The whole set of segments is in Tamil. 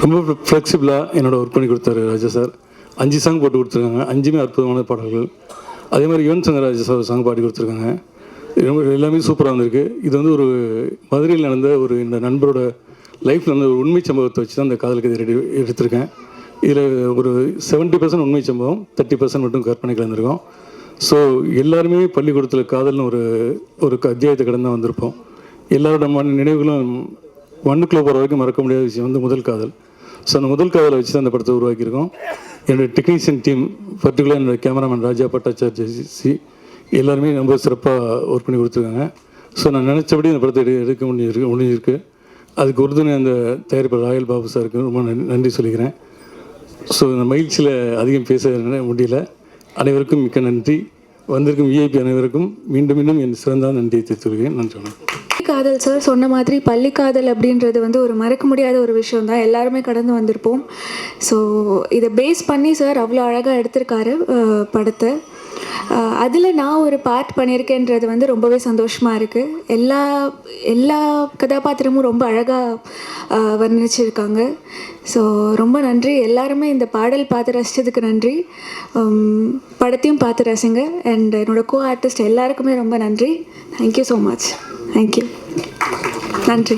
ரொம்ப ஃப்ளெக்சிபிளாக என்னோட ஒர்க் பண்ணி கொடுத்தாரு ராஜா சார். 5 சாங் போட்டு கொடுத்துருக்காங்க. 5மே அற்புதமான பாடல்கள். அதே மாதிரி யுவன் சங்கர் ராஜா சார் சாங் பாடி கொடுத்துருக்காங்க. எல்லாமே சூப்பராக வந்திருக்கு. இது வந்து ஒரு மதுரையில் நடந்த ஒரு இந்த நண்பரோட லைஃப்பில் நடந்த ஒரு உண்மை சம்பவத்தை வச்சு தான் அந்த காதல் கதை எடுத்திருக்கேன். இதில் ஒரு 70% உண்மை சம்பவம், 30% மட்டும் கற்பனை கலந்துருக்கோம். ஸோ எல்லாருமே பள்ளிக்கூடத்தில் காதல்னு ஒரு அத்தியாயத்தை கடந்து தான் வந்திருப்போம். எல்லாரோட நினைவுகளும் மண்ணுக்குள்ளே போகிற வரைக்கும் மறக்க முடியாத விஷயம் வந்து முதல் காதல். ஸோ அந்த முதல் காதலை வச்சு தான் அந்த படத்தை உருவாக்கியிருக்கோம். என்னோடய டெக்னீஷியன் டீம், பர்டிகுலர் என்னோடய கேமராமேன் ராஜா பட்டாச்சார்ஜி எல்லாருமே ரொம்ப சிறப்பாக ஒர்க் பண்ணி கொடுத்துருக்காங்க. ஸோ நான் நினச்சபடி இந்த படத்தை எடுக்க முடிஞ்சிருக்கு. அதுக்கு உறுதுணை அந்த தயாரிப்பாளர் ராயல் பாபு சாருக்கு ரொம்ப நன்றி சொல்லிக்கிறேன். ஸோ இந்த மகிழ்ச்சியில் அதிகம் பேச முடியல. அனைவருக்கும் மிக்க நன்றி. வந்திருக்கும் விஐபி அனைவருக்கும் மீண்டும் மீண்டும் என் சிறந்த நன்றியை தெரிவித்துள்ளேன். நன்றி. காதல் சார் சொன்ன மாதிரி பள்ளிக்காதல் அப்படின்றது வந்து ஒரு மறக்க முடியாத ஒரு விஷயம் தான். எல்லாருமே கடந்து வந்திருப்போம். ஸோ இதை பேஸ் பண்ணி சார் அவ்வளோ அழகாக எடுத்திருக்காரு படத்தை. அதில் நான் ஒரு பார்ட் பண்ணியிருக்கேன்றது வந்து ரொம்பவே சந்தோஷமாக இருக்குது. எல்லா கதாபாத்திரமும் ரொம்ப அழகாக வர்ணிச்சிருக்காங்க. ஸோ ரொம்ப நன்றி. எல்லாருமே இந்த பாடல் பார்த்து ரசித்ததுக்கு நன்றி. படத்தையும் பார்த்து ரசிங்க. அண்ட் என்னோடய கோ ஆர்டிஸ்ட் எல்லாருக்குமே ரொம்ப நன்றி. Thank you so much. தேங்க்யூ. நன்றி.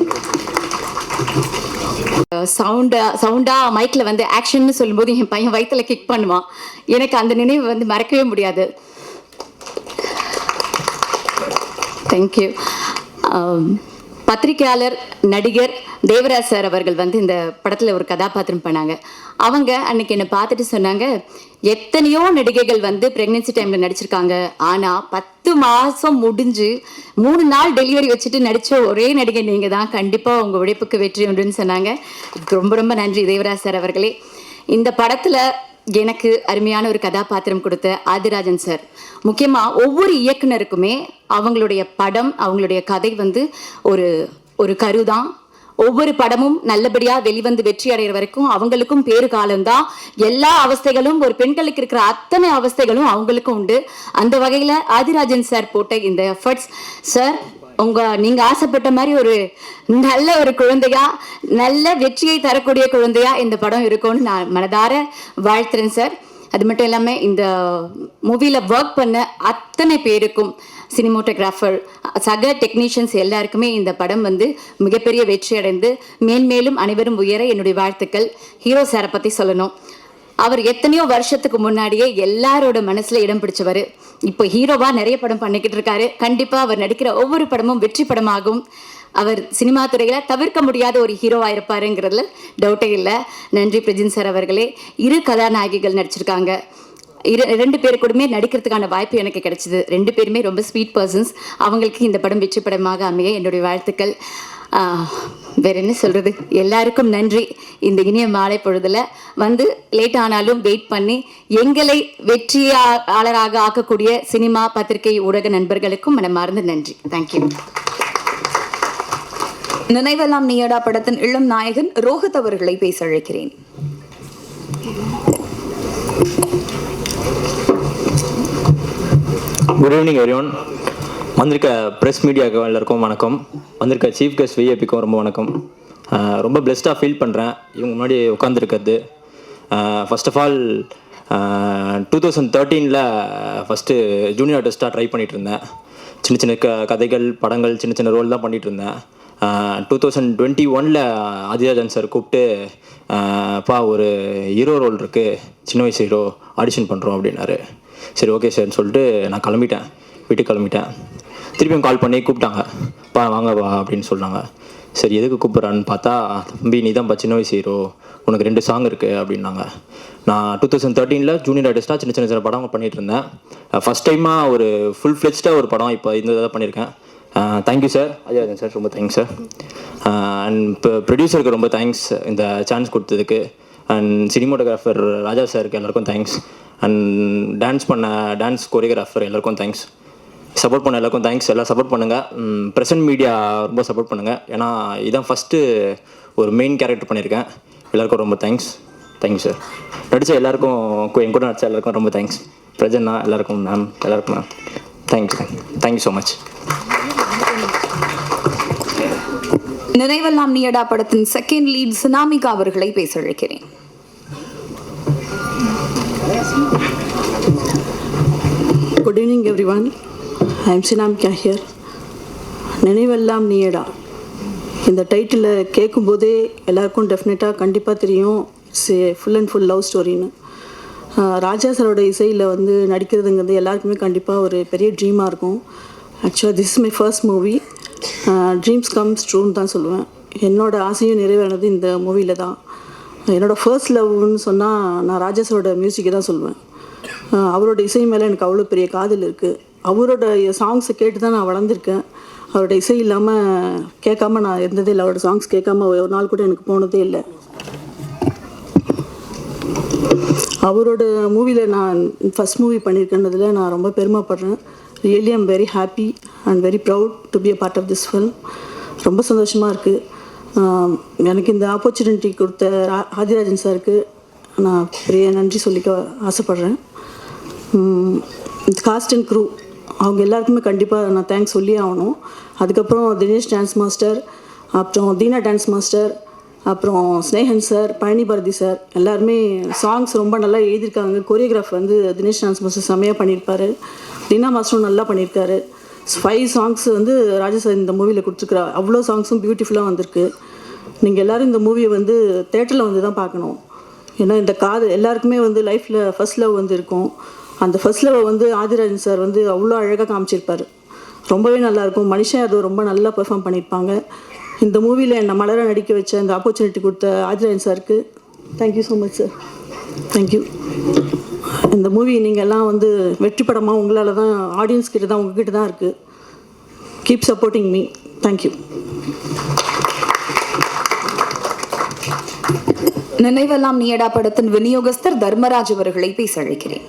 சவுண்டா மைக்கில் வந்து ஆக்ஷன்னு சொல்லும்போது என் பையன் வயிற்றுல கிக் பண்ணுவான். எனக்கு அந்த நினைவு வந்து மறக்கவே முடியாது. தேங்க்யூ. பத்திரிகையாளர், நடிகர் தேவராஜ் சார் அவர்கள் வந்து இந்த படத்தில் ஒரு கதாபாத்திரம் பண்ணாங்க. அவங்க அன்னைக்கு என்னை பார்த்துட்டு சொன்னாங்க, எத்தனையோ நடிகைகள் வந்து ப்ரெக்னென்சி டைமில் நடிச்சிருக்காங்க, ஆனால் 10 மாதம் முடிஞ்சு 3 நாள் டெலிவரி வச்சுட்டு நடித்த ஒரே நடிகை நீங்கள் தான், கண்டிப்பாக உங்கள் உழைப்புக்கு வெற்றி உண்டுன்னு சொன்னாங்க. ரொம்ப ரொம்ப நன்றி தேவராஜ் சார் அவர்களே. இந்த படத்தில் எனக்கு அருமையான ஒரு கதாபாத்திரம் கொடுத்த ஆதிராஜன் சார், முக்கியமாக ஒவ்வொரு இயக்குனருக்குமே அவங்களுடைய படம், அவங்களுடைய கதை வந்து ஒரு கருதான். ஒவ்வொரு படமும் நல்லபடியாக வெளிவந்து வெற்றி அடைகிற வரைக்கும் அவங்களுக்கும் பேரு காலம்தான். எல்லா அவஸ்தைகளும், ஒரு பெண்களுக்கு இருக்கிற அத்தனை அவஸ்தைகளும் அவங்களுக்கும் உண்டு. அந்த வகையில் ஆதிராஜன் சார் போட்ட இந்த எஃபர்ட்ஸ் சார், நீங்க ஆசைப்பட்ட மாதிரி ஒரு நல்ல ஒரு குழந்தையா, நல்ல வெற்றியை தரக்கூடிய குழந்தையா இந்த படம் இருக்கும்னு நான் மனதார வாழ்த்துறேன் சார். அது மட்டும் இல்லாமல் இந்த மூவியில் ஒர்க் பண்ண அத்தனை பேருக்கும், சினிமோட்டோகிராஃபர், சக டெக்னீஷியன்ஸ் எல்லாருக்குமே இந்த படம் வந்து மிகப்பெரிய வெற்றி அடைந்து மேன்மேலும் அனைவரும் உயர என்னுடைய வாழ்த்துக்கள். ஹீரோ சாரை பற்றி சொல்லணும். அவர் எத்தனையோ வருஷத்துக்கு முன்னாடியே எல்லாரோட மனசுல இடம் பிடிச்சவர். இப்போ ஹீரோவா நிறைய படம் பண்ணிக்கிட்டு இருக்காரு. கண்டிப்பா அவர் நடிக்கிற ஒவ்வொரு படமும் வெற்றி படமாகும். அவர் சினிமா துறையில தவிர்க்க முடியாத ஒரு ஹீரோவா இருப்பாருங்கிறதுல டவுட்டே இல்லை. நன்றி பிரஜின் சார் அவர்களே. 2 கதாநாயகிகள் நடிச்சிருக்காங்க. 2 பேர் கூடமே நடிக்கிறதுக்கான வாய்ப்பு எனக்கு கிடைச்சிது. 2 பேருமே ரொம்ப ஸ்வீட் பர்சன்ஸ். அவங்களுக்கு இந்த படம் வெற்றி படமாக அமைய என்னுடைய வாழ்த்துக்கள். வேற என்ன சொல்றது, எல்லாருக்கும் நன்றி. இந்த இனிய மாலை பொழுதுல வந்து லேட் ஆனாலும் வெயிட் பண்ணி எங்களை வெற்றியாளராக ஆக்கக்கூடிய சினிமா, பத்திரிகை, ஊடக நண்பர்களுக்கும் மனமார்ந்த நன்றி. தேங்க்யூ. நினைவெல்லாம் நீயடா படத்தின் இளம் நாயகன் ரோஹித் அவர்களை பேச அழைக்கிறேன். Good evening everyone. வந்திருக்க ப்ரெஸ் மீடியாவுக்கு எல்லாருக்கும் வணக்கம். வந்திருக்க சீஃப் கெஸ்ட் விஐபிக்கும் ரொம்ப வணக்கம். ரொம்ப பிளெஸ்டாக ஃபீல் பண்ணுறேன் இவங்க முன்னாடி உட்காந்துருக்கிறது. First of all 2013 first junior ஆர்டிஸ்ட்டாக ட்ரை பண்ணிகிட்டு இருந்தேன். சின்ன சின்ன கதைகள், படங்கள், சின்ன சின்ன ரோல் தான் பண்ணிகிட்டு இருந்தேன். 2021 ஆதிராஜன் சார் கூப்பிட்டு, ஒரு ஹீரோ ரோல் இருக்குது, சின்ன வயசு ஹீரோ, ஆடிஷன் பண்ணுறோம் அப்படின்னாரு. சரி ஓகே சார்ன்னு சொல்லிட்டு நான் வீட்டுக்கு கிளம்பிட்டேன். திருப்பியும் கால் பண்ணி கூப்பிட்டாங்க, வாங்க வா அப்படின்னு சொன்னாங்க. சரி எதுக்கு கூப்பிட்றான்னு பார்த்தா, தம்பி நீ தான் சின்ன வயசு ஹீரோ, உனக்கு 2 சாங் இருக்குது அப்படின்னாங்க. நான் 2013 ஜூனியர் ஆர்டிஸ்ட்டாக சின்ன சின்ன படம் பண்ணிகிட்டு இருந்தேன். ஃபஸ்ட் டைமாக ஒரு ஃபுல் ஃப்ளெஜ்டாக ஒரு படம் இப்போ இந்த இதாக பண்ணியிருக்கேன். தேங்க்யூ சார், ஆதிராஜன் சார், ரொம்ப தேங்க்ஸ் சார். அண்ட் இப்போ ப்ரொடியூசருக்கு ரொம்ப தேங்க்ஸ் இந்த சான்ஸ் கொடுத்ததுக்கு. அண்ட் சினிமோட்டோகிராஃபர் ராஜா சாருக்கு எல்லாருக்கும் தேங்க்ஸ். அண்ட் டான்ஸ் கோரியோகிராஃபர் எல்லாருக்கும் தேங்க்ஸ். சப்போர்ட் பண்ண எல்லாருக்கும் தேங்க்ஸ். எல்லாம் சப்போர்ட் பண்ணுங்கள். ப்ரெசன்ட் மீடியா ரொம்ப சப்போர்ட் பண்ணுங்கள். ஏன்னா இதான் ஃபஸ்ட்டு ஒரு மெயின் கேரக்டர் பண்ணியிருக்கேன். எல்லாருக்கும் ரொம்ப தேங்க்ஸ். Thank you sir. நடித்த எல்லாருக்கும், என் கூட நடித்த எல்லாருக்கும் ரொம்ப தேங்க்ஸ். பிரஜன்னா எல்லாருக்கும், மேம் எல்லாருக்கும் மேம் தேங்க்யூ ஸோ மச். நினைவெல்லாம் நீயடா படத்தின் செகண்ட் லீட் சுனாமிகா அவர்களை பேச அழைக்கிறேன். Good evening everyone. I am Sinamika here. நினைவெல்லாம் நீயடா இந்த டைட்டில் கேட்கும்போதே எல்லாருக்கும் டெஃபினட்டாக கண்டிப்பாக தெரியும் it's a full and full love ஸ்டோரின்னு. ராஜா சாரோட இசையில் வந்து நடிக்கிறதுங்கிறது எல்லாருக்குமே கண்டிப்பாக ஒரு பெரிய ட்ரீமாக இருக்கும். ஆக்சுவலாக this is my first movie. Dreams comes ட்ரூன்னு தான் சொல்லுவேன். என்னோடய ஆசையும் நிறைவேறது இந்த மூவியில் தான். என்னோடய ஃபர்ஸ்ட் லவ்னு சொன்னால் நான் ராஜா சாரோட மியூசிக்கை தான் சொல்லுவேன். அவரோட இசை மேலே எனக்கு அவ்வளோ பெரிய காதல் இருக்குது. அவரோட சாங்ஸை கேட்டு தான் நான் வளர்ந்துருக்கேன். அவரோட இசை இல்லாமல் கேட்காம நான் இருந்ததே இல்லை. அவரோட சாங்ஸ் கேட்காம ஒரு நாள் கூட எனக்கு போனதே இல்லை. அவரோட மூவியில் நான் ஃபஸ்ட் மூவி பண்ணியிருக்கேன்றதில் நான் ரொம்ப பெருமைப்படுறேன். Really I'm very happy and very proud to be a part of this film. ரொம்ப சந்தோஷமாக இருக்குது. எனக்கு இந்த ஆப்பர்ச்சுனிட்டி கொடுத்த ஆதிராஜன் சாருக்கு நான் பெரிய நன்றி சொல்லிக்க ஆசைப்பட்றேன். காஸ்ட் அண்ட் க்ரூ அவங்க எல்லாருக்குமே கண்டிப்பாக நான் தேங்க்ஸ் சொல்லி ஆகணும். அதுக்கப்புறம் தினேஷ் டான்ஸ் மாஸ்டர், அப்புறம் தீனா டான்ஸ் மாஸ்டர், அப்புறம் ஸ்னேகன் சார், பழனி பாரதி சார் எல்லாருமே சாங்ஸ் ரொம்ப நல்லா எழுதியிருக்காங்க. கொரியோகிராஃப் வந்து தினேஷ் டான்ஸ் மாஸ்டர் செம்மையாக பண்ணியிருப்பார். தீனா மாஸ்டரும் நல்லா பண்ணியிருக்காரு. 5 சாங்ஸ் வந்து ராஜா சார் இந்த மூவியில் கொடுத்துருக்குறா. அவ்வளோ சாங்ஸும் பியூட்டிஃபுல்லாக வந்திருக்கு. நீங்கள் எல்லோரும் இந்த மூவியை வந்து தேட்டரில் வந்து தான் பார்க்கணும். ஏன்னா இந்த காதல் எல்லாருக்குமே வந்து லைஃப்பில் ஃபர்ஸ்ட் லவ் வந்து இருக்கும். அந்த ஃபர்ஸ்ட் லவ் வந்து ஆதிராஜன் சார் வந்து அவ்வளோ அழகாக காமிச்சிருப்பார். ரொம்பவே நல்லாயிருக்கும். மனுஷன் அது ரொம்ப நல்லா பெர்ஃபார்ம் பண்ணியிருப்பாங்க. இந்த மூவியில் என்னை மலர நடிக்க வச்ச இந்த ஆப்பர்ச்சுனிட்டி கொடுத்த ஆதிராஜன் சாருக்கு thank you so much sir. Thank you. இந்த மூவி நீங்கள் எல்லாம் வந்து வெற்றி படமாக உங்களால் தான், ஆடியன்ஸ் கிட்ட தான், உங்ககிட்ட தான் இருக்குது. Keep supporting me. தேங்க்யூ. நினைவெல்லாம் நீயடா படத்தின் விநியோகஸ்தர் தர்மராஜ் அவர்களை பேச அழைக்கிறேன்.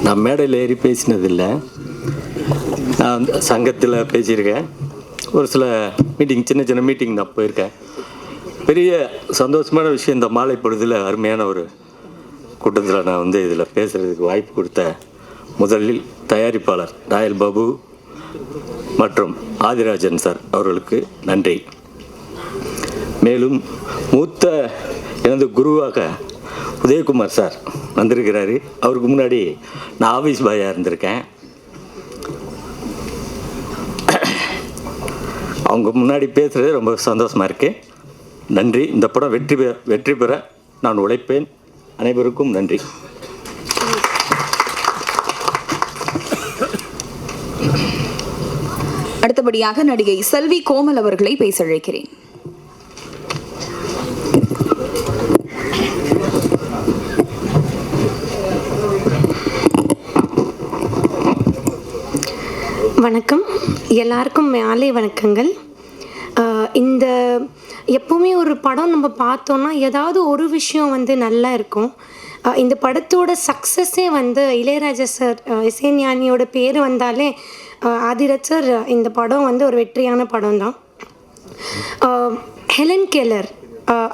நான் மேடையில் ஏறி பேசினதில்லை. நான் வந்து சங்கத்தில் பேசியிருக்கேன். ஒரு சில மீட்டிங், சின்ன சின்ன மீட்டிங் நான் போயிருக்கேன். பெரிய சந்தோஷமான விஷயம் இந்த மாலை பொழுதில் அருமையான ஒரு கூட்டத்தில் நான் வந்து இதில் பேசுகிறதுக்கு வாய்ப்பு கொடுத்த முதலில் தயாரிப்பாளர் ராயல் பாபு மற்றும் ஆதிராஜன் சார் அவர்களுக்கு நன்றி. மேலும் மூத்த எனது குருவாக உதயகுமார் சார் வந்திருக்கிறாரு. அவருக்கு முன்னாடி நான் ஆஃபீஸ் பாயாக இருந்திருக்கேன். அவங்க முன்னாடி பேசுகிறது ரொம்ப சந்தோஷமாக இருக்குது. நன்றி. இந்த படம் வெற்றி பெற நான் உழைப்பேன். அனைவருக்கும் நன்றி. அடுத்தபடியாக நடிகை செல்வி கோமல் அவர்களை பேச அழைக்கிறேன். வணக்கம். எல்லாருக்கும் மாலை வணக்கங்கள். இந்த எப்போவுமே ஒரு படம் நம்ம பார்த்தோன்னா ஏதாவது ஒரு விஷயம் வந்து நல்லா இருக்கும். இந்த படத்தோட சக்ஸஸே வந்து இளையராஜா சார், இசைஞானியோட பேர் வந்தாலே ஆதிராஜ் சார், இந்த படம் வந்து ஒரு வெற்றியான படம் தான். ஹெலன் கெல்லர்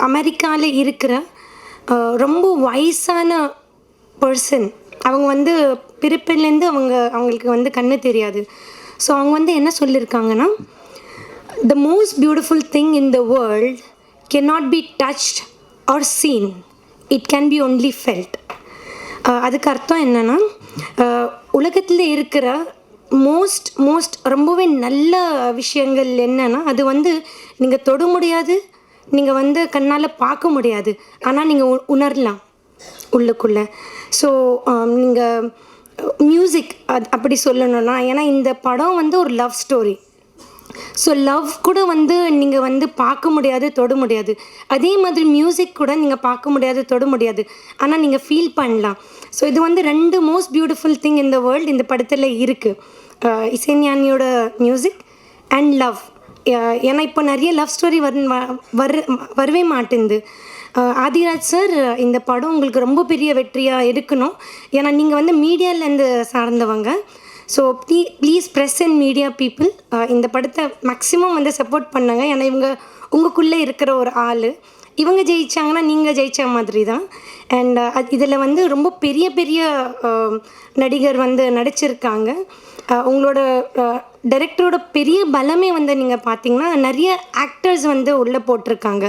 அமெரிக்காவில் இருக்கிற ரொம்ப வயசான பர்சன். அவங்க வந்து பிறப்பிலேருந்து அவங்களுக்கு வந்து கண்ணு தெரியாது. ஸோ அவங்க வந்து என்ன சொல்லியிருக்காங்கன்னா, the most beautiful thing in the world cannot be touched or seen, it can be only felt. அதுக்கு அர்த்தம் என்னென்னா, உலகத்தில் இருக்கிற மோஸ்ட் ரொம்பவே நல்ல விஷயங்கள் என்னென்னா, அது வந்து நீங்கள் தொட முடியாது, நீங்கள் வந்து கண்ணால் பார்க்க முடியாது, ஆனால் நீங்கள் உணரலாம் உள்ளுக்குள்ளே. ஸோ நீங்கள் மியூசிக் அப்படி சொல்லணும்னா, ஏன்னா இந்த படம் வந்து ஒரு லவ் ஸ்டோரி. ஸோ லவ் கூட வந்து நீங்கள் வந்து பார்க்க முடியாது, தொட முடியாது. அதே மாதிரி மியூசிக் கூட நீங்கள் பார்க்க முடியாது, தொட முடியாது, ஆனால் நீங்கள் ஃபீல் பண்ணலாம். ஸோ இது வந்து 2 மோஸ்ட் பியூட்டிஃபுல் திங் இந்த வேர்ல்டு இந்த படத்தில் இருக்குது. இசைஞானியோட மியூசிக் அண்ட் லவ். ஏன்னா இப்போ நிறைய லவ் ஸ்டோரி வரவே மாட்டேங்குது. ஆதிராஜ் சார், இந்த படம் உங்களுக்கு ரொம்ப பெரிய வெற்றியாக இருக்கணும். ஏன்னா நீங்கள் வந்து மீடியாவிலேருந்து சார்ந்தவங்க. So please press and media people இந்த படத்தை மேக்ஸிமம் வந்து சப்போர்ட் பண்ணுங்க. ஏன்னா இவங்க உங்களுக்குள்ளே இருக்கிற ஒரு ஆள். இவங்க ஜெயிச்சாங்கன்னா நீங்கள் ஜெயித்த மாதிரி தான். அண்ட் இதில் வந்து ரொம்ப பெரிய பெரிய நடிகர் வந்து நடிச்சிருக்காங்க. உங்களோட டைரக்டரோட பெரிய பலமே வந்து நீங்கள் பார்த்தீங்கன்னா நிறைய ஆக்டர்ஸ் வந்து உள்ளே போட்டிருக்காங்க.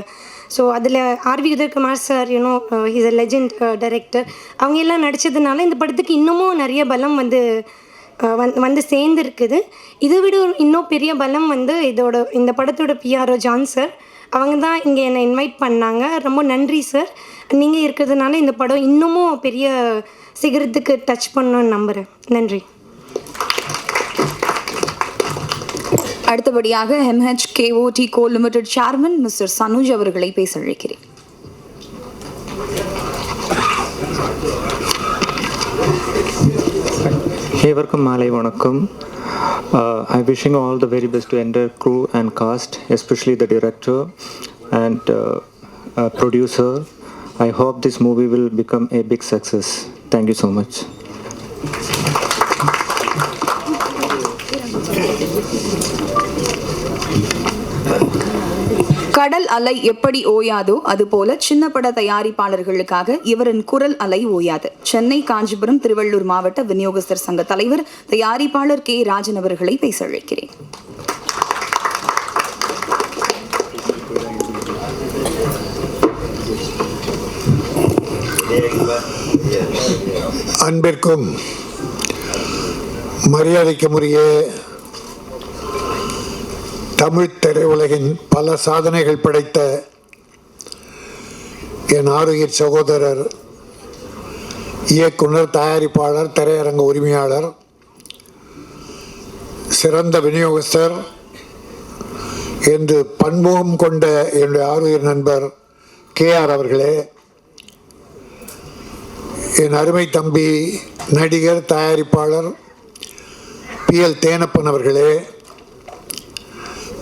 ஸோ அதில் RV Udhayakumar sir is a legend director. அவங்க எல்லாம் நடித்ததுனால இந்த படத்துக்கு இன்னமும் நிறைய பலம் வந்து வந்து சேர்ந்துருக்குது. இதை விட இன்னும் பெரிய பலம் வந்து இந்த படத்தோட பிஆர்ஓ ஜான் சார். அவங்க தான் இங்கே என்னை இன்வைட் பண்ணாங்க. ரொம்ப நன்றி சார். நீங்கள் இருக்கிறதுனால இந்த படம் இன்னமும் பெரிய சிகரத்துக்கு டச் பண்ணணும்னு நம்புகிறேன். நன்றி. அடுத்தபடியாக MHKOT Co Limited chairman mister Sanuj அவர்களை பேச அழைக்கிறேன். அனைவருக்கும் மாலை வணக்கம். I'm wishing all the very best to entire crew and cast, especially the director and producer. I hope this movie will become a big success. Thank you so much. கடல் அலை எப்படி ஓயாதோ அதுபோல சின்ன பட தயாரிப்பாளர்களுக்காக இவரின் குரல் அலை ஓயாது. சென்னை, காஞ்சிபுரம், திருவள்ளூர் மாவட்ட விநியோகஸ்தர் சங்க தலைவர் தயாரிப்பாளர் K. ராஜன் அவர்களை பேச அழைக்கிறேன். அன்பிற்கும் மரியாதைக்குரிய தமிழ் திரையுலகின் பல சாதனைகள் படைத்த என் ஆருயிர் சகோதரர், இயக்குனர், தயாரிப்பாளர், திரையரங்க உரிமையாளர், சிறந்த விநியோகஸ்தர் என்று பன்முகம் கொண்ட என்னுடைய ஆருயிர் நண்பர் KR அவர்களே, என் அருமை தம்பி நடிகர், தயாரிப்பாளர் PL தேனப்பன் அவர்களே,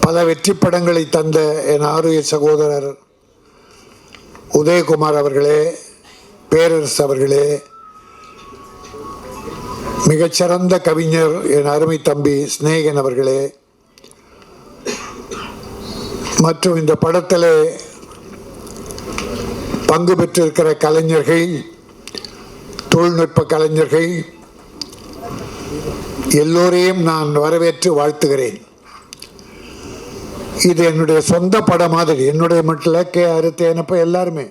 பல வெற்றி படங்களை தந்த என் ஆருயிர் சகோதரர் உதயகுமார் அவர்களே, பேரரசு அவர்களே, மிகச்சிறந்த கவிஞர் என் அருமை தம்பி ஸ்நேகன் அவர்களே, மற்றும் இந்த படத்தில் பங்கு பெற்றிருக்கிற கலைஞர்கள், தொழில்நுட்ப கலைஞர்கள் எல்லோரையும் நான் வரவேற்று வாழ்த்துகிறேன். இது என்னுடைய சொந்த படம் மாதிரி. என்னுடைய மட்டும் KR, தேனப்ப எல்லாருமே,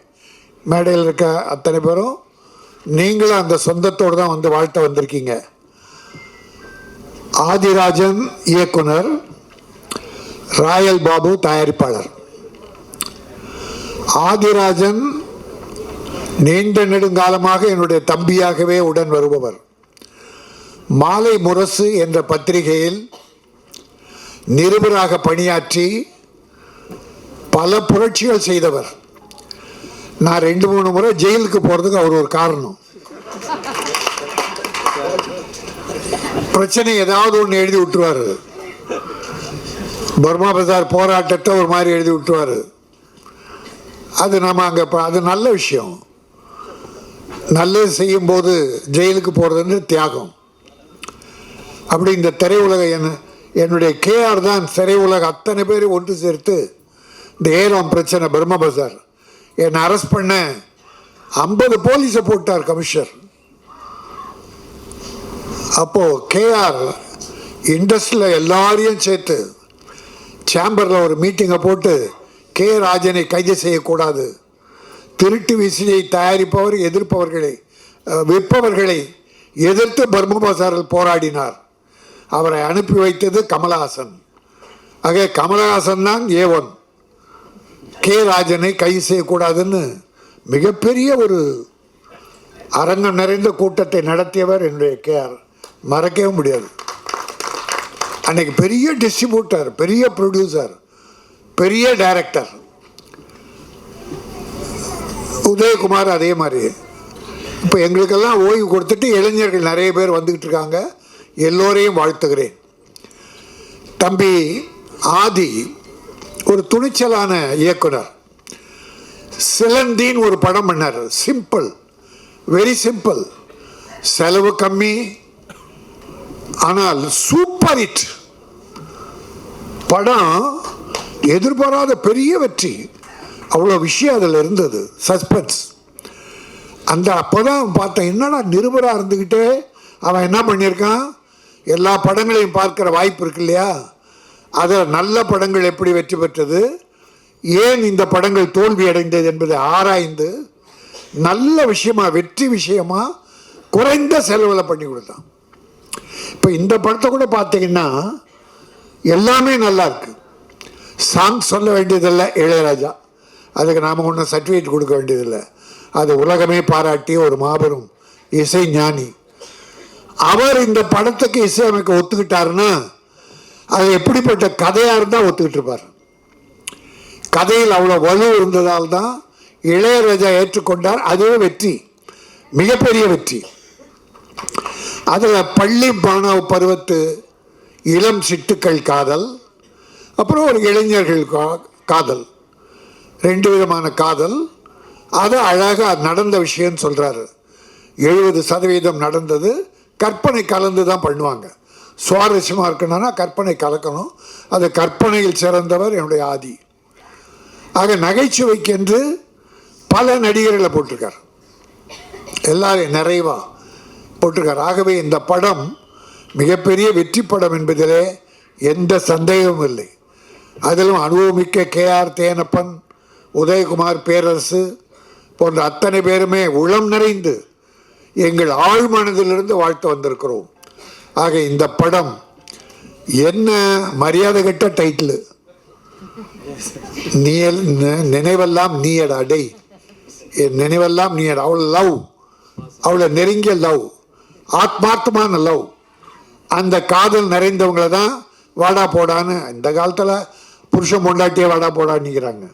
மேடையில் இருக்க அத்தனை பேரும் நீங்களும் அந்த சொந்தத்தோடு தான் வந்து வாழ்த்த வந்திருக்கீங்க. ஆதிராஜன் இயக்குனர், ராயல் பாபு தயாரிப்பாளர். ஆதிராஜன் நீண்ட நெடுங்காலமாக என்னுடைய தம்பியாகவே உடன் வருபவர். மாலை முரசு என்ற பத்திரிகையில் நிருபராக பணியாற்றி பல புரட்சிகள் செய்தவர். நான் 2-3 முறை ஜெயிலுக்கு போகிறதுக்கு அவர் ஒரு காரணம். பிரச்சனை ஏதாவது ஒன்று எழுதி விட்டுருவார். பர்மா பஜார் போராட்டத்தை ஒரு மாதிரி எழுதி விட்டுருவார். அது நம்ம அங்கே அது நல்ல விஷயம். நல்லது செய்யும்போது ஜெயிலுக்கு போகிறதுன்னு தியாகம். அப்படி இந்த திரையுலக என்னுடைய KR தான் திரையுலக அத்தனை பேர் ஒன்று சேர்த்து இந்த ஏலம் பிரச்சனை, பர்மா பஜார் என்னை அரெஸ்ட் பண்ண 50 போலீஸை போட்டார் கமிஷனர். அப்போது KR இண்டஸ்ட்ரியில் எல்லாரையும் சேர்த்து சேம்பரில் ஒரு மீட்டிங்கை போட்டு K. ராஜனை கைது செய்யக்கூடாது, திருட்டு விசிறியை தயாரிப்பவர், எதிர்ப்பவர்களை விற்பவர்களை எதிர்த்து பர்மா பஜாரில் போராடினார். அவரை அனுப்பி வைத்தது கமலஹாசன். ஆக கமலஹாசன் தான் A1. K. ராஜனை கைது செய்யக்கூடாதுன்னு மிகப்பெரிய ஒரு அரங்கம் நிறைந்த கூட்டத்தை நடத்தியவர் என்னுடைய KR. மறக்கவே முடியாது. அன்னைக்கு பெரிய டிஸ்ட்ரிபியூட்டர், பெரிய ப்ரொடியூசர், பெரிய டைரக்டர். உதயகுமார் அதே மாதிரி. இப்போ எங்களுக்கெல்லாம் ஓய்வு கொடுத்துட்டு இளைஞர்கள் நிறைய பேர் வந்துக்கிட்டு இருக்காங்க. எல்லோரையும் வாழ்த்துகிறேன். தம்பி ஆதி ஒரு துணிச்சலான இயக்குனர். சிலந்தின்னு ஒரு படம் பண்ணார். சிம்பிள், வெரி சிம்பிள், செலவு கம்மி, ஆனால் சூப்பர் ஹிட் படம், எதிர்பாராத பெரிய வெற்றி. அவ்வளோ விஷயம் அதில் இருந்தது, சஸ்பென்ஸ். அப்போதான் பார்த்தேன், என்னடா நிருபராக இருந்துக்கிட்டே அவன் என்ன பண்ணியிருக்கான், எல்லா படங்களையும் பார்க்குற வாய்ப்பு இருக்கு இல்லையா, அதில் நல்ல படங்கள் எப்படி வெற்றி பெற்றது, ஏன் இந்த படங்கள் தோல்வி அடைந்தது என்பதை ஆராய்ந்து நல்ல விஷயமா, வெற்றி விஷயமா குறைந்த செலவில் பண்ணி கொடுத்தான். இப்போ இந்த படத்தை கூட பார்த்தீங்கன்னா எல்லாமே நல்லா இருக்கு. சாங் சொல்ல வேண்டியதில்லை, இளையராஜா, அதுக்கு நாம் ஒன்றும் சர்டிஃபிகேட் கொடுக்க வேண்டியதில்லை. அது உலகமே பாராட்டிய ஒரு மாபெரும் இசை ஞானி. அவர் இந்த படத்துக்கு இசையமைக்க ஒத்துக்கிட்டாருன்னா அது எப்படிப்பட்ட கதையாக இருந்தால் ஒத்துக்கிட்டு இருப்பார். கதையில் அவ்வளோ வலு இருந்ததால் தான் இளையராஜா ஏற்றுக்கொண்டார். அதுவே வெற்றி, மிகப்பெரிய வெற்றி. அதில் பள்ளி மாணவ பருவத்து இளம் சிட்டுக்கள் காதல், அப்புறம் ஒரு இளைஞர்கள் காதல், 2 விதமான காதல். அது அழகாக நடந்த விஷயம்னு சொல்கிறாரு. 70% நடந்தது, கற்பனை கலந்து தான் பண்ணுவாங்க. சுவாரஸ்யமாக இருக்கணும்னா கற்பனை கலக்கணும். அது கற்பனையில் சிறந்தவர் என்னுடைய ஆதி. ஆக நகைச்சுவைக்கென்று பல நடிகர்களை போட்டிருக்கார், எல்லாரையும் நிறைவாக போட்டிருக்கார். ஆகவே இந்த படம் மிகப்பெரிய வெற்றி படம் என்பதிலே எந்த சந்தேகமும் இல்லை. அதிலும் அனுபவமிக்க KR தேனப்பன், உதயகுமார், பேரரசு போன்ற அத்தனை பேருமே உளம் நிறைந்து எங்கள் ஆழ்மனதிலிருந்து வாழ்த்து வந்திருக்கிறோம். ஆக இந்த படம் என்ன மரியாதை கட்ட டைட்டில், நீ நினைவெல்லாம் நீயடா டே, என் நினைவெல்லாம் நீயடா. அவ்வளோ லவ், அவ்வளோ நெருங்கிய லவ், ஆத்மார்த்தமான லவ். அந்த காதல் நிறைந்தவங்களை தான் வாடா போடான்னு இந்த காலத்தில் புருஷன் பொண்டாட்டியே வாடா போடான்னுக்கிறாங்க.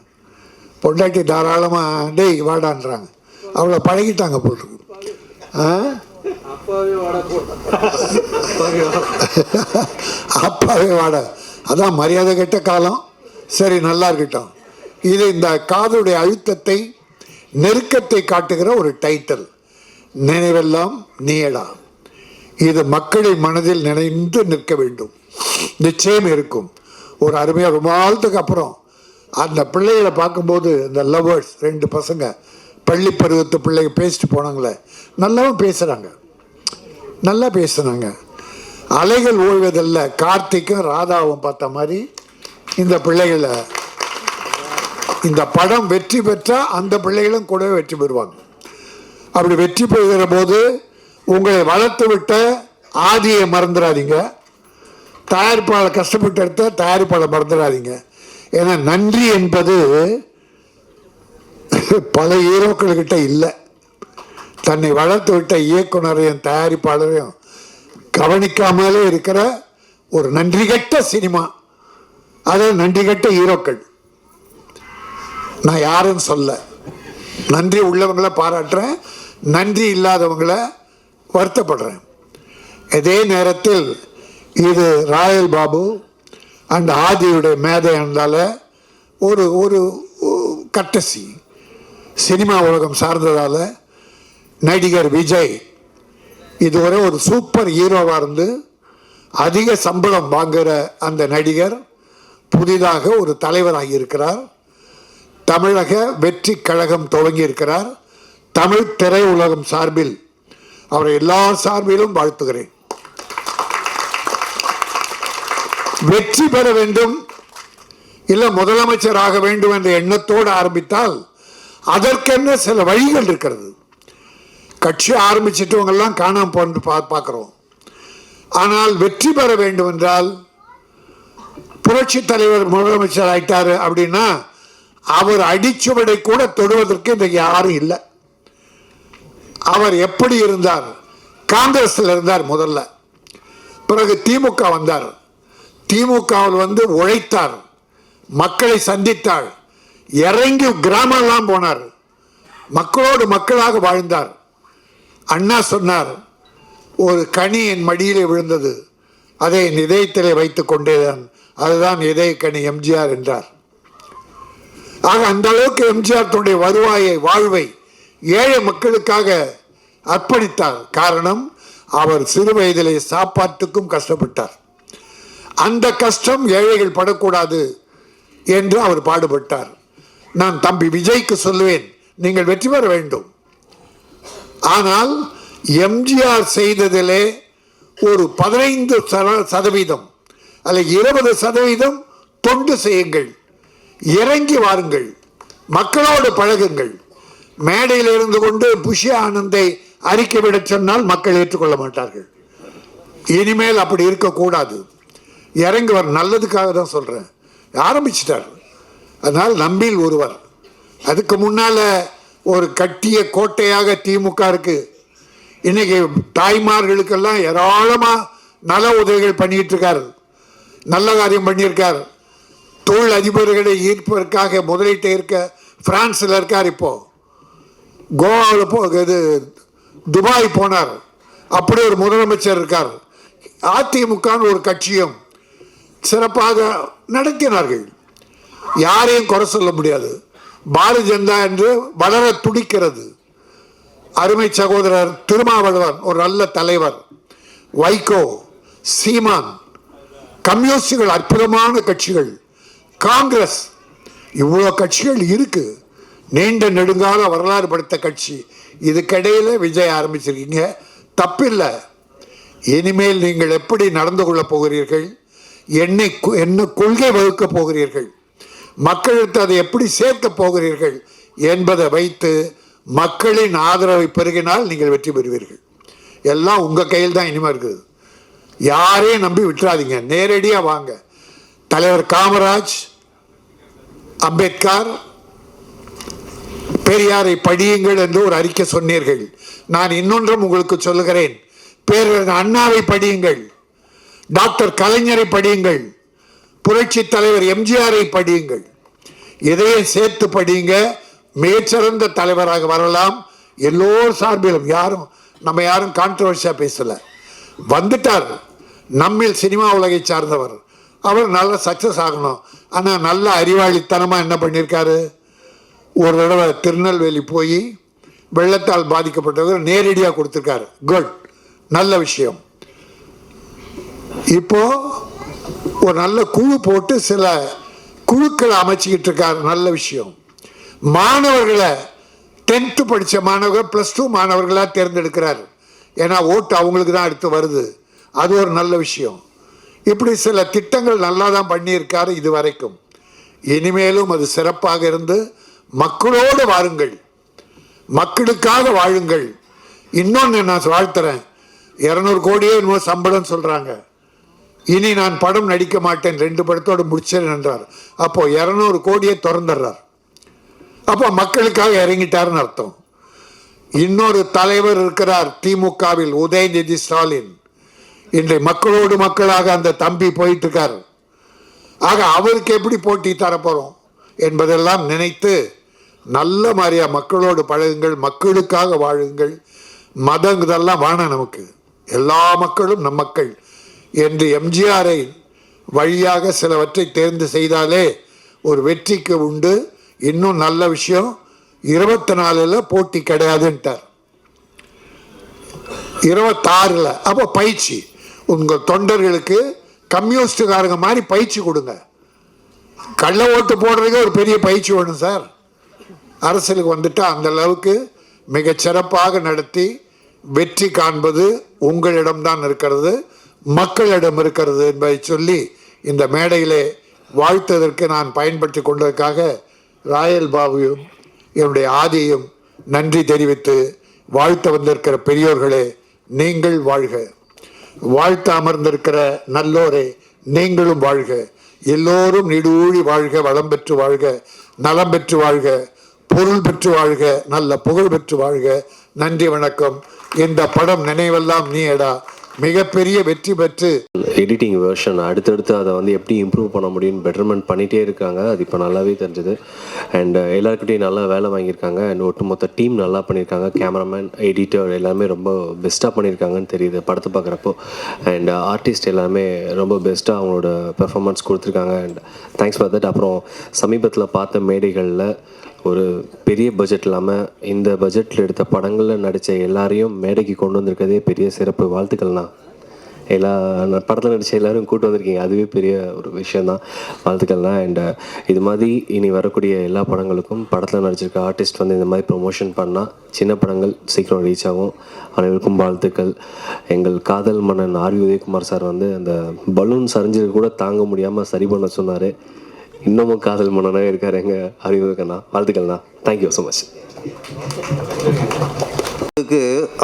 பொண்டாட்டி தாராளமாக டேய் வாடான்றாங்க. அவ்வளோ பழகிட்டாங்க போட்டு. அப்பாவே வாடா, அதான் மரியாதை கெட்ட காலம். சரி, நல்லா இருக்கட்டும். இது இந்த காதலுடைய அழுத்தத்தை, நெருக்கத்தை காட்டுகிற ஒரு டைட்டில், நினைவெல்லாம் நீயடா. இது மக்களின் மனதில் நினைந்து நிற்க வேண்டும், நிச்சயம் இருக்கும். ஒரு அருமையாக ரொம்ப நாளத்துக்கு அப்புறம் அந்த பிள்ளைகளை பார்க்கும்போது, இந்த லவ்வர்ஸ் 2 பசங்க, பள்ளி பருவத்து பிள்ளைங்க பேசிட்டு போனாங்களே, நல்லாவும் பேசுகிறாங்க, நல்லா பேசுனாங்க. அலைகள் ஓய்வதில்ல, கார்த்திக்கும் ராதாவும் பார்த்த மாதிரி இந்த பிள்ளைகளை, இந்த படம் வெற்றி பெற்றால் அந்த பிள்ளைகளும் கூடவே வெற்றி பெறுவாங்க. அப்படி வெற்றி பெறுகிற போது உங்களை வளர்த்து விட்ட ஆதியை மறந்துடாதீங்க, தயாரிப்பாளர் கஷ்டப்பட்டு எடுத்த தயாரிப்பாளர் மறந்துடாதீங்க. ஏன்னா நன்றி என்பது பல ஹீரோக்கள்கிட்ட இல்லை. தன்னை வளர்த்து விட்ட இயக்குனரையும் தயாரிப்பாளரையும் கவனிக்காமலே இருக்கிற ஒரு நன்றி கெட்ட சினிமா, அதாவது நன்றி கெட்ட ஹீரோக்கள். நான் யாருன்னு சொல்ல, நன்றி உள்ளவங்களை பாராட்டுறேன், நன்றி இல்லாதவங்களை வருத்தப்படுறேன். இதே நேரத்தில் இது ராயல் பாபு அண்ட் ஆதியுடைய மேதை என்றால ஒரு ஒரு கட்டசி சினிமா உலகம் சார்ந்ததால் நடிகர் விஜய் இதுவரை ஒரு சூப்பர் ஹீரோவாக இருந்து அதிக சம்பளம் வாங்குகிற அந்த நடிகர் புதிதாக ஒரு தலைவராகி இருக்கிறார். தமிழக வெற்றி கழகம் துவங்கி இருக்கிறார். தமிழ் திரையுலகம் சார்பில் அவரை எல்லா சார்பிலும் வாழ்த்துகிறேன். வெற்றி பெற வேண்டும், இல்லை முதலமைச்சர் ஆக வேண்டும் என்ற எண்ணத்தோடு ஆரம்பித்தால் அதற்கென்ன சில வழிகள் இருக்கிறது. கட்சி ஆரம்பிச்சிட்டவங்கெல்லாம் காணாமல் போன்று பார்க்குறோம். ஆனால் வெற்றி பெற வேண்டும் என்றால், புரட்சி தலைவர் முதலமைச்சர் ஆயிட்டாரு அப்படின்னா அவர் அடிச்சுவடை கூட தொடுவதற்கு இன்றைக்கு யாரும் இல்லை. அவர் எப்படி இருந்தார், காங்கிரஸில் இருந்தார் முதல்ல, பிறகு திமுக வந்தார். திமுகவில் உழைத்தார், மக்களை சந்தித்தார், இறங்கி கிராமம்லாம் போனார், மக்களோடு மக்களாக வாழ்ந்தார். அண்ணா சொன்னார், ஒரு கனி என் மடியிலே விழுந்தது, அதை என் இதயத்திலே வைத்துக் கொண்டேதான், அதுதான் இதய கனி எம்ஜிஆர் என்றார். ஆக அந்த அளவுக்கு எம்ஜிஆர் தன்னுடைய வருவாயை, வாழ்வை ஏழை மக்களுக்காக அர்ப்பணித்தார். காரணம், அவர் சிறு வயதிலே சாப்பாட்டுக்கும் கஷ்டப்பட்டார். அந்த கஷ்டம் ஏழைகள் படக்கூடாது என்று அவர் பாடுபட்டார். நான் தம்பி விஜய்க்கு சொல்லுவேன், நீங்கள் வெற்றி பெற வேண்டும். ஆனால் எம்ஜிஆர் செய்ததிலே ஒரு 15% அல்ல 20% தொண்டு செய்யுங்கள், இறங்கி வாருங்கள், மக்களோடு பழகுங்கள். மேடையில் இருந்து கொண்டு புஷி ஆனந்தை அறிக்கை விட சொன்னால் மக்கள் ஏற்றுக்கொள்ள மாட்டார்கள். இனிமேல் அப்படி இருக்கக்கூடாது. இறங்கி வர நல்லதுக்காக தான் சொல்கிறேன். ஆரம்பிச்சிட்டார். அதனால் நம்பில் ஒருவர். அதுக்கு முன்னால் ஒரு கட்டிய கோட்டையாக திமுக இருக்கு. இன்னைக்கு தாய்மார்களுக்கெல்லாம் ஏராளமாக நல உதவிகள் பண்ணிட்டு இருக்கார், நல்ல காரியம் பண்ணியிருக்கார். தொழில் அதிபர்களை ஈர்ப்பதற்காக முதலீட்டை இருக்க பிரான்ஸில் இருக்கார். இப்போ கோவாவில் இது துபாய் போனார். அப்படி ஒரு முதலமைச்சர் இருக்கார். அதிமுக ஒரு கட்சியும் சிறப்பாக நடத்தினார்கள். யாரையும் குறை சொல்ல முடியாது. பாரதிய ஜனதா என்று வளர துடிக்கிறது. அருமை சகோதரர் திருமாவளவன் ஒரு நல்ல தலைவர், வைகோ, சீமான், கம்யூனிஸ்டுகள் அற்புதமான கட்சிகள், காங்கிரஸ், இவ்வளோ கட்சிகள் இருக்கு. நீண்ட நெடுங்கால வரலாறு படுத்த கட்சி. இதுக்கிடையில் விஜய் ஆரம்பிச்சிருக்கீங்க, தப்பில்லை. இனிமேல் நீங்கள் எப்படி நடந்து கொள்ளப் போகிறீர்கள், என்ன கொள்கை வகுக்கப் போகிறீர்கள், மக்களுக்கு அதை எப்படி சேர்க்க போகிறீர்கள் என்பதை வைத்து மக்களின் ஆதரவை பெருகினால் நீங்கள் வெற்றி பெறுவீர்கள். எல்லாம் உங்கள் கையில் தான் இனிமேல் இருக்குது. யாரையும் நம்பி விட்டுறாதீங்க, நேரடியாக வாங்க. தலைவர் காமராஜ், அம்பேத்கர், பெரியாரை படியுங்கள் என்று ஒரு அறிக்கை சொன்னீர்கள். நான் இன்னொன்றும் உங்களுக்கு சொல்லுகிறேன், பேரறிஞர் அண்ணாவை படியுங்கள், டாக்டர் கலைஞரை படியுங்கள், புரட்சி தலைவர் எம்ஜிஆரை படியுங்கள். இதையே சேர்த்து படியுங்க. மிகச்சிறந்த தலைவராக வரலாம். எல்லோரும் சார்பிலும் யாரும் கான்ட்ரவர்சியாக பேசலை. வந்துட்டார், நம்மில் சினிமா உலகை சார்ந்தவர். அவர் நல்ல சக்ஸஸ் ஆகணும். ஆனால் நல்ல அறிவாளித்தனமாக என்ன பண்ணியிருக்காரு, ஒரு தடவை திருநெல்வேலி போய் வெள்ளத்தால் பாதிக்கப்பட்டவர் நேரடியாக கொடுத்துருக்காரு. குட், நல்ல விஷயம். இப்போ ஒரு நல்ல குழு போட்டு சில குழுக்களை அமைச்சிக்கிட்டு இருக்காரு, நல்ல விஷயம். மாணவர்களை 10th படித்த மாணவர்கள் +2 மாணவர்களாக தேர்ந்தெடுக்கிறார். ஏன்னா ஓட்டு அவங்களுக்கு தான் அடுத்து வருது. அது ஒரு நல்ல விஷயம். இப்படி சில திட்டங்கள் நல்லா தான் பண்ணியிருக்காரு இது வரைக்கும். இனிமேலும் அது சிறப்பாக இருந்து மக்களோடு வாருங்கள், மக்களுக்காக வாழுங்கள். இன்னொன்று நான் வாழ்த்துறேன், 200 கோடியே இன்னும் சம்பளம் சொல்கிறாங்க. இனி நான் படம் நடிக்க மாட்டேன், 2 படத்தோடு முடிச்சேன் என்றார். அப்போ 200 கோடியை திறந்துடுறார். அப்போ மக்களுக்காக இறங்கிட்டாருன்னு அர்த்தம். இன்னொரு தலைவர் இருக்கிறார் திமுகவில், உதயநிதி ஸ்டாலின். இன்றை மக்களோடு மக்களாக அந்த தம்பி போயிட்டு இருக்கார். ஆக அவருக்கு எப்படி போட்டி தரப்போறோம் என்பதெல்லாம் நினைத்து நல்ல மாதிரியா மக்களோடு பழகுங்கள், மக்களுக்காக வாழுங்கள். மதம் இதெல்லாம் வேணாம் நமக்கு, எல்லா மக்களும் நம் மக்கள் என்று எம்ஜிஆரை வழியாக சிலவற்றை தேர்ந்து செய்தாலே ஒரு வெற்றிக்கு உண்டு. இன்னும் நல்ல விஷயம், 24 போட்டி கிடையாதுன்ட்டார், 26. அப்போ பயிற்சி உங்கள் தொண்டர்களுக்கு கம்யூனிஸ்டுக்காரங்க மாதிரி பயிற்சி கொடுங்க. கள்ள ஓட்டு போடுறதுக்கு ஒரு பெரிய பயிற்சி வேணும் சார். அரசியலுக்கு வந்துட்டு அந்த அளவுக்கு மிகச் சிறப்பாக நடத்தி வெற்றி காண்பது உங்களிடம்தான் இருக்கிறது, மக்களிடம் இருக்கிறது என்பதை சொல்லி இந்த மேடையிலே வாழ்த்ததற்கு நான் பயன்படுத்தி கொண்டதற்காக ராயல் பாபுவும் என்னுடைய ஆதியும் நன்றி தெரிவித்து, வாழ்த்த வந்திருக்கிற பெரியோர்களே நீங்கள் வாழ்க, வாழ்த்த அமர்ந்திருக்கிற நல்லோரே நீங்களும் வாழ்க, எல்லோரும் நீடூழி வாழ்க, வளம் பெற்று வாழ்க, நலம் பெற்று வாழ்க, பொருள் பெற்று வாழ்க, நல்ல புகழ் பெற்று வாழ்க. நன்றி, வணக்கம். இந்த படம் நினைவெல்லாம் நீ எடா மிகப்பெரிய வெற்றி பெற்று எடிட்டிங் வெர்ஷன் அடுத்தடுத்து அதை வந்து எப்படி இம்ப்ரூவ் பண்ண முடியும்னு பெட்டர்மெண்ட் பண்ணிகிட்டே இருக்காங்க. அது இப்போ நல்லாவே தெரிஞ்சுது. அண்ட் எல்லாருக்கிட்டையும் நல்லா வேலை வாங்கியிருக்காங்க. அண்ட் ஒட்டுமொத்த டீம் நல்லா பண்ணியிருக்காங்க. கேமராமேன், எடிட்டர் எல்லாமே ரொம்ப பெஸ்ட்டாக பண்ணியிருக்காங்கன்னு தெரியுது படத்தை பார்க்குறப்போ. அண்ட் ஆர்டிஸ்ட் எல்லாமே ரொம்ப பெஸ்ட்டாக அவங்களோட பெர்ஃபார்மன்ஸ் கொடுத்துருக்காங்க. And thanks for that. அப்புறம் சமீபத்தில் பார்த்த மேடைகளில் ஒரு பெரிய பட்ஜெட் இல்லாமல் இந்த பட்ஜெட்டில் எடுத்த படங்களில் நடித்த எல்லாரையும் மேடைக்கு கொண்டு வந்திருக்கதே பெரிய சிறப்பு. வாழ்த்துக்கள்ண்ணா. படத்தில் நடித்த எல்லோரும் கூட்டு வந்திருக்கீங்க, அதுவே பெரிய ஒரு விஷயந்தான். வாழ்த்துக்கள்ண்ணா. அண்ட் இது மாதிரி இனி வரக்கூடிய எல்லா படங்களுக்கும் படத்தில் நடிச்சிருக்க ஆர்டிஸ்ட் வந்து இந்த மாதிரி ப்ரொமோஷன் பண்ணால் சின்ன படங்கள் சீக்கிரம் ரீச் ஆகும். அனைவருக்கும் வாழ்த்துக்கள். எங்கள் காதல் மன்னன் ஆர் வி உதயகுமார் சார் வந்து அந்த பலூன் சரிஞ்சது கூட தாங்க முடியாமல் சரி பண்ண சொன்னார். இன்னமும் காதல் மன்னனாக இருக்கார் எங்கள் ஆர் வி உதயகுமார்ண்ணா. வாழ்த்துக்கள்ண்ணா. Thank you so much.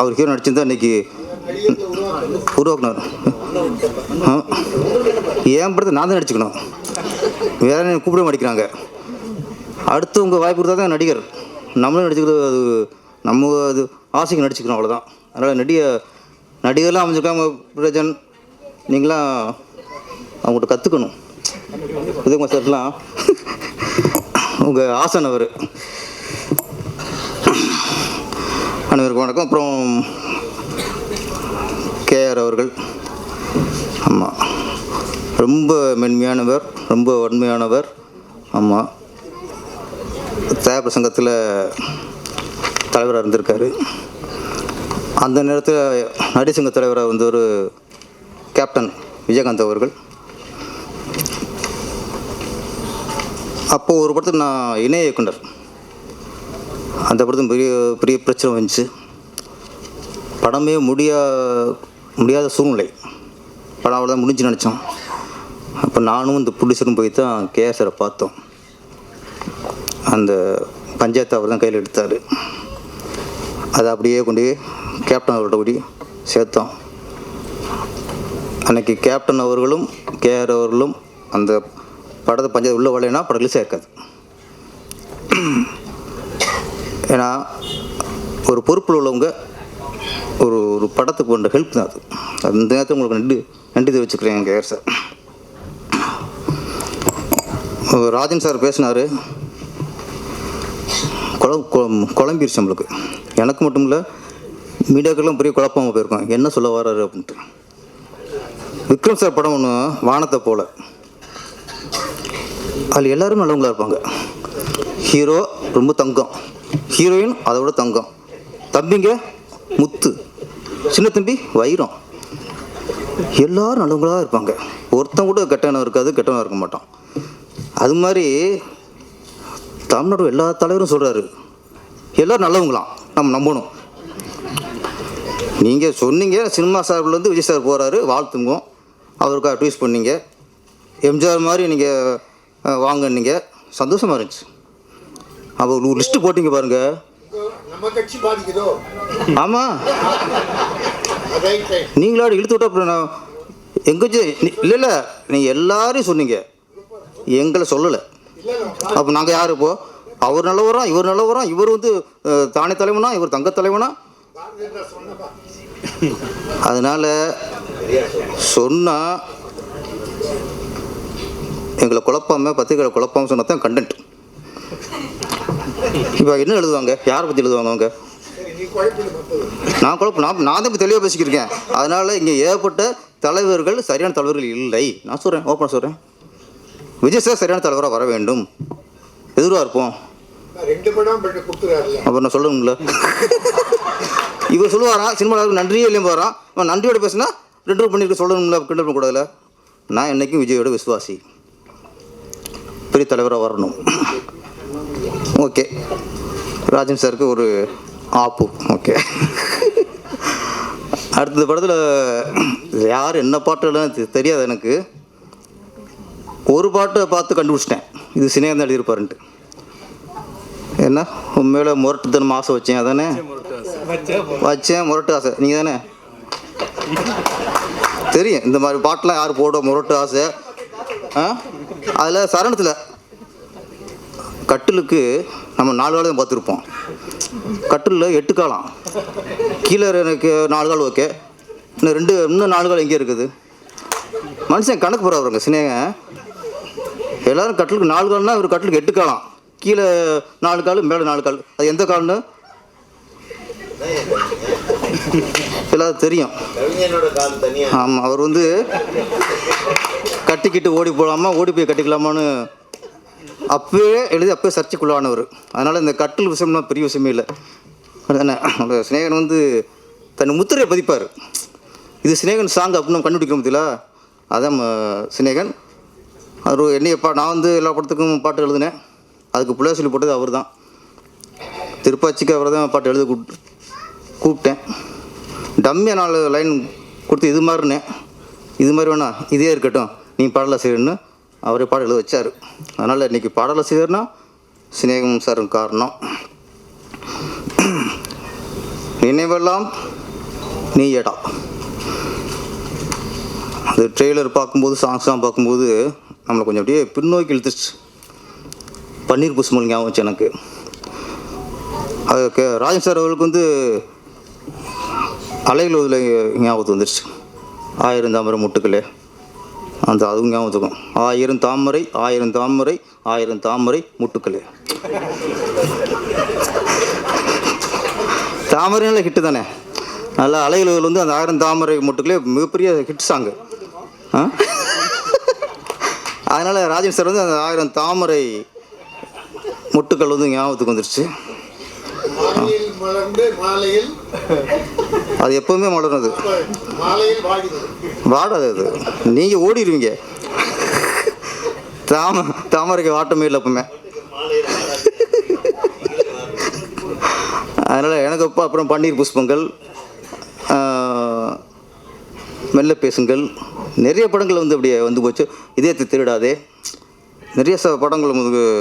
அவர் ஹீரோ நடிச்சிருந்தா இன்னைக்கு உருவாக்குனார். ஏன் படத்தை நான் தான் நடிச்சுக்கணும், வேற கூப்பிட மாட்டேங்கிறாங்க. அடுத்து உங்கள் வாய்ப்பு கொடுத்தா தான் நடிகர். நம்மளும் நடிச்சுக்கிறது அது நம்ம அது ஆசைக்கு நடிச்சுக்கிறோம், அவ்வளோதான். அதனால் நடிகர்லாம் அமைஞ்சிருக்காங்க. பிரஜன் நீங்களாம் அவங்கள்ட்ட கற்றுக்கணும். உதயகுமார் சார்லாம் உங்கள் ஆசனவர். அனைவருக்கும் வணக்கம். அப்புறம் கேஆர் அவர்கள், ஆமாம், ரொம்ப மென்மையானவர், ரொம்ப உண்மையானவர். ஆமாம், தயாரிப்பு சங்கத்தில் தலைவராக இருந்திருக்காரு. அந்த நேரத்தில் நடிகர் சங்க தலைவராக வந்து ஒரு கேப்டன் விஜயகாந்த் அவர்கள். அப்போது ஒரு படத்துக்கு நான் இணை இயக்குனர். அந்த படத்துக்கு பெரிய பெரிய பிரச்சனை வந்துச்சு. படமே முடியாத சூழ்நிலை. படம் அவ்வளோதான் முடிஞ்சு நினச்சோம். அப்போ நானும் இந்த ப்ரொடியூசரும் போய் தான் கேஎஸ்ஆரை பார்த்தோம். அந்த பஞ்சாயத்து அவர் தான் கையில் எடுத்தார். அதை அப்படியே கொண்டு கேப்டன் அவர்கிட்ட கூடி சேர்த்தோம். அன்றைக்கி கேப்டன் அவர்களும் கேஆர் அவர்களும் அந்த படத்தை பஞ்சாயத்து உள்ள வரலைன்னா படம் ரிலீஸ் ஆயிருக்காது. ஏன்னா ஒரு பொறுப்பில் உள்ளவங்க ஒரு படத்துக்கு பண்ணுற ஹெல்ப் தான் அது. அந்த நேரத்தில் உங்களுக்கு நன்றி தெரிவிச்சுக்கிறேன் கேஆர் சார். ராஜன் சார் பேசினார், குழம்பிருச்சு நம்மளுக்கு. எனக்கு மட்டும் இல்லை, மீடியாக்கெல்லாம் பெரிய குழப்பமாக போயிருக்கோம், என்ன சொல்ல வர்றாரு அப்படின்ட்டு. விக்ரம் சார் படம் ஒன்று வானத்தை போல, அதில் எல்லோரும் நல்லவங்களாக இருப்பாங்க. ஹீரோ ரொம்ப தங்கம், ஹீரோயின் அதை விட தங்கம், தம்பிங்க முத்து, சின்ன தம்பி வைரம், எல்லோரும் நல்லவங்களாக இருப்பாங்க. ஒருத்தன் கூட கெட்டவனாக இருக்காது, கெட்டவனாக இருக்க மாட்டான். அது மாதிரி தமிழ்நாடு எல்லா தலைவரும் சொல்கிறாரு, எல்லோரும் நல்லவங்களாம், நம்ம நம்பணும். நீங்கள் சொன்னீங்க சினிமா சார்பிலேருந்து விஜய் சார் போகிறாரு, வாழ்த்துங்க, அவருக்காக ட்வீட் பண்ணீங்க. எம்ஜிஆர் மாதிரி நீங்கள் வாங்கினீங்க, சந்தோஷமாக இருந்துச்சு. அப்போ ஒரு லிஸ்ட்டு போட்டிங்க பாருங்கள். ஆமாம், நீங்களாட இழுத்து விட்டா அப்புறம் நான் எங்கே இல்லை நீங்கள் எல்லாரையும் சொன்னீங்க, எங்களை சொல்லலை. அப்போ நாங்கள் யார் இப்போ? அவர் நல்லவரா, இவர் நல்லவரா, இவர் வந்து தானே தலைவனா, இவர் தங்க தலைவனா? அதனால் சொன்னால் எங்களை குழப்பாமல், பத்திரிகைகளை குழப்பாமல் சொன்னால் தான் கண்டென்ட். இப்போ என்ன எழுதுவாங்க, யாரை பற்றி எழுதுவாங்க அவங்க? நான் தான் இப்போ தெளிவாக பேசிக்கிருக்கேன். அதனால் இங்கே ஏற்பட்ட தலைவர்கள் சரியான தலைவர்கள் இல்லை. நான் சொல்கிறேன், ஓப்பனாக சொல்கிறேன், விஜய் சார் சரியான தலைவராக வர வேண்டும், எதிராக இருப்போம். அப்புறம் நான் சொல்லணும்ல, இவர் சொல்லுவாராம் சினிமாவுக்கு நன்றியே இல்லையும் போகிறான், அவன் நன்றியோட பேசுனா 2 ரூபா பண்ணியிருக்க சொல்லணும்ல, கிண்டல் பண்ணக்கூடாதுல. நான் என்றைக்கும் விஜயோட விசுவாசி, பெரிய தலைவராக வரணும். ஓகே, ராஜன் சாருக்கு ஒரு ஆப்பு. ஓகே, அடுத்த படத்தில் யார் என்ன பாட்டுலாம் தெரியாது எனக்கு. ஒரு பாட்டை பார்த்து கண்டுபிடிச்சிட்டேன், இது சினேகன் எழுதியிருப்பாருன்ட்டு. என்ன உண்மையில முரட்டுத்தனம் ஆசை வச்சேன், அதானே வச்சேன், முரட்டு ஆசை. நீங்கள் தானே தெரியும் இந்த மாதிரி பாட்டெலாம் யார் போட, முரட்டு ஆசை. அதில் சரணத்தில் கட்டிலுக்கு நம்ம 4 காலம் தான் பார்த்துருப்போம். கட்டிலில் 8 காலம், கீழே எனக்கு 4 கால். ஓகே, இன்னும் 4 கால் எங்கே இருக்குது? மனுஷன் கணக்கு போகிறவருங்க சினேகன். எல்லோரும் கட்டிலுக்கு 4 கால்னா இவர் கட்டிலுக்கு 8 காலாம், கீழே 4 கால் மேலே 4 கால். அது எந்த கால்னு எல்லாரும் தெரியும். ஆமாம், அவர் வந்து கட்டிக்கிட்டு ஓடி போகலாமா, ஓடி போய் கட்டிக்கலாமான்னு அப்பவே எழுதி அப்பவே சர்ச்சைக்குள்ளானவர். அதனால் இந்த கட்டில் விஷயம்னா பெரிய விஷயமே இல்லை. அதுதானே அந்த சினேகன் வந்து தன் முத்திரையை பதிப்பார். இது சினேகன் சாங் அப்படின்னு கண்டுபிடிக்கிற முடியல. அதான் சினேகன். அவர் என்னைய நான் வந்து எல்லா படத்துக்கும் பாட்டு எழுதினேன். அதுக்கு புள்ளைய சொல்லி போட்டது அவர் தான். திருப்பாச்சிக்கு அவர் தான் பாட்டு எழுத கூப்பிட்டேன். டம்மியாக 4 லைன் கொடுத்து இது மாதிரினேன், இது மாதிரி வேணா இதே இருக்கட்டும், நீ பாடலாசிரியர்னு அவரே பாடம் எழுத வச்சார். அதனால் இன்றைக்கி பாடலாசிரியர்னா சினேகம் சாரும் காரணம். நினைவெல்லாம் நீ ஏடா, அது ட்ரெய்லர் பார்க்கும்போது சாங்ஸ்லாம் பார்க்கும்போது நம்மளை கொஞ்சம் அப்படியே பின்னோக்கி இழுத்துச்சு. பன்னீர் புஷ்மல் ஞாபகம் வச்சு எனக்கு. அது ராஜன் சார் அவர்களுக்கு வந்து அலைகளுதில் ஞாபகத்து வந்துடுச்சு. 1000 தாமரை முட்டுக்களே, அந்த அதுவும் ஞாபகத்துக்கும். 1000 தாமரை 1000 தாமரை 1000 தாமரை முட்டுக்களே. தாமரைனால ஹிட்டு தானே. நல்லா அலைகளுதில் வந்து அந்த 1000 தாமரை முட்டுக்களே மிகப்பெரிய ஹிட் சாங்கு. அதனால் ராஜன் சார் வந்து அந்த 1000 தாமரை முட்டுக்கள் வந்து ஞாபகத்துக்கு வந்துடுச்சு. அது எப்பவுமே மலரும். அது வாடாது, அது நீங்கள் ஓடிடுவீங்க. தாமரைக்கு வாட்டமே இல்லை எப்பவுமே. அதனால் எனக்கு அப்போ அப்புறம் பன்னீர் புஷ்பங்கள், மெல்ல பேசுங்கள், நிறைய படங்கள் வந்து அப்படியே வந்து போச்சு. இதயத்தை திருடாதே, நிறைய படங்கள்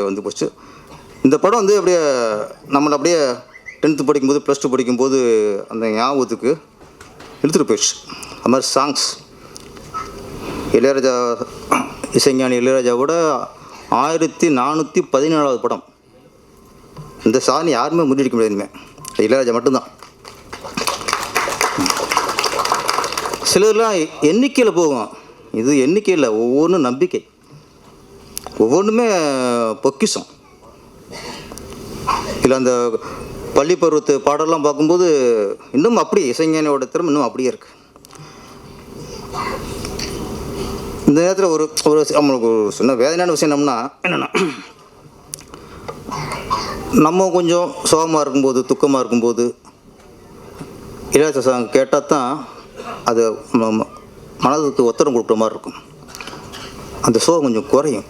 வந்து போச்சு. இந்த படம் வந்து அப்படியே நம்மளை அப்படியே 10th படிக்கும்போது +2 படிக்கும்போது அந்த ஞாபகத்துக்கு இழுத்துட்டு போயிடுச்சு. அது மாதிரி சாங்ஸ் இளையராஜா, இசைஞானி இளையராஜாவோட 1417வது படம். இந்த சாதனை யாருமே முன்னெடுக்க முடியாதுமே, இளையராஜா மட்டும்தான். சிலர்லாம் எண்ணிக்கையில் போகும், இது எண்ணிக்கையில் ஒவ்வொன்றும் நம்பிக்கை, ஒவ்வொன்றுமே பொக்கிஷம். இல்லை அந்த பள்ளி பருவத்து பாடலாம் பார்க்கும்போது இன்னும் அப்படியே இசைஞானியோட திறமை இன்னும் அப்படியே இருக்குது. இந்த நேரத்தில் ஒரு நம்மளுக்கு ஒரு சின்ன வேதனையான விஷயம் என்னென்னா, நம்ம கொஞ்சம் சோகமாக இருக்கும்போது, துக்கமாக இருக்கும்போது இளையராஜா சாங் கேட்டால் தான் அது மனதுக்கு ஒத்தரம் கொடுக்குற மாதிரி இருக்கும். அந்த சோகம் கொஞ்சம் குறையும்.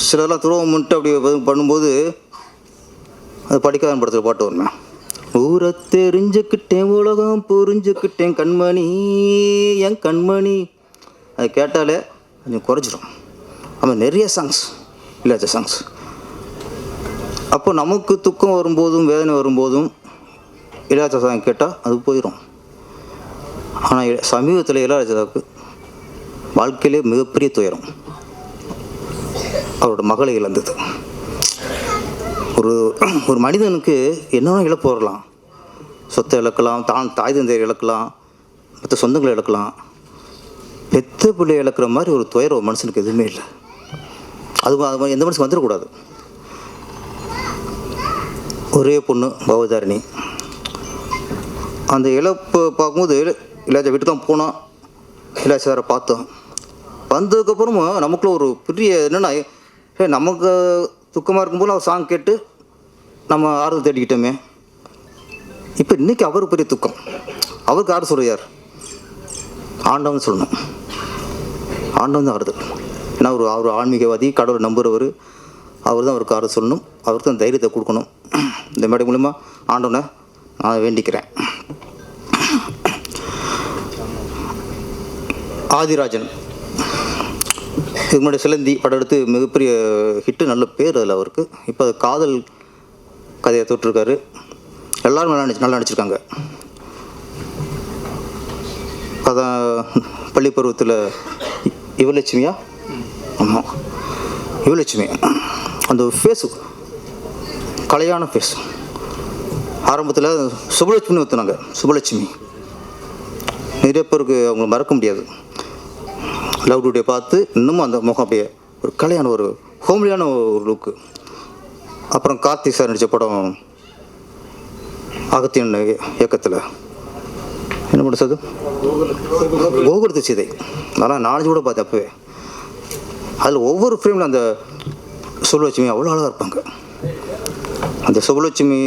சிலர்லாம் துரோகம் பண்ணிட்டு அப்படி பண்ணும்போது அது படிக்காத படத்தில் பாட்டு வருமே, ஊரை தெரிஞ்சுக்கிட்டேன் உலகம் புரிஞ்சுக்கிட்டேன் கண்மணி என் கண்மணி. அது கேட்டாலே கொஞ்சம் குறைஞ்சிரும். ஆமாம், நிறைய சாங்ஸ் இளையராஜா சாங்ஸ். அப்போ நமக்கு துக்கம் வரும்போதும் வேதனை வரும்போதும் இளையராஜா சாங் கேட்டால் அது போயிடும். ஆனால் சமீபத்தில் இளையராஜாவுக்கு வாழ்க்கையிலே மிகப்பெரிய துயரம், அவரோட மகளை இழந்தது. ஒரு மனிதனுக்கு என்னென்ன இழப்பு வரலாம். சொத்தை இழக்கலாம், தாய் தந்தையை இழக்கலாம், மற்ற சொந்தங்களை இழக்கலாம். பெத்த பிள்ளையை இழக்கிற மாதிரி ஒரு துயரம் ஒரு மனுஷனுக்கு எதுவுமே இல்லை. அது எந்த மனுஷன் வந்துடக்கூடாது. ஒரே பொண்ணு பவதாரிணி. அந்த இழப்பு பார்க்கும்போது இளையராஜா வீட்டுக்கு தான் போனோம், இளையராஜா சாரை பார்த்தோம். வந்ததுக்கப்புறமும் நமக்குள்ள ஒரு பெரிய என்னென்னா, நமக்கு துக்கமாக இருக்கும்போது அவர் சாங் கேட்டு நம்ம ஆறுதல் தேடிக்கிட்டோமே. இப்போ இன்றைக்கி அவருக்கு பெரிய துக்கம். அவருக்கு ஆறு சொல்கிறார், ஆண்டவன் சொல்லணும். ஆண்டவன் தான் ஆறுதல். ஏன்னா அவர் ஆன்மீகவாதி, கடவுளை நம்புகிறவர். அவர் தான் அவருக்கு ஆறுதல் சொல்லணும், அவருக்கு தான் தைரியத்தை கொடுக்கணும். இந்த மேடை மூலிமா ஆண்டவனை நான் வேண்டிக்கிறேன். ஆதிராஜன் இதுக்கு முன்னாடி சிலந்தி படம் எடுத்து மிகப்பெரிய ஹிட்டு, நல்ல பேர் அதில் அவருக்கு. இப்போ அது காதல் கதையை தொட்டிருக்காரு. எல்லோரும் நல்லா நடிச்சிருக்காங்க. அதான் பள்ளி பருவத்தில் யுவலட்சுமியா, ஆமாம் யுவலட்சுமி, அந்த ஃபேஸு கலையான ஃபேஸ். ஆரம்பத்தில் சுபலட்சுமின்னு ஊற்றுனாங்க. சுபலட்சுமி நிறைய பேருக்கு அவங்க மறக்க முடியாது. லவ் டுடே பார்த்து இன்னமும் அந்த முகம் அப்படியே ஒரு கலையான ஒரு ஹோம்லியான ஒரு லுக்கு. அப்புறம் கார்த்திக் சார் நடித்த படம் அகத்தியன் இயக்கத்தில் என்ன பண்ணுறது கோகுலத்து சீதை, அதெல்லாம் நாலேஜ் கூட பார்த்து அப்போவே. அதில் ஒவ்வொரு ஃப்ரேமில் அந்த சுபலட்சுமி அவ்வளோ அழகாக இருப்பாங்க. அந்த சுபலட்சுமி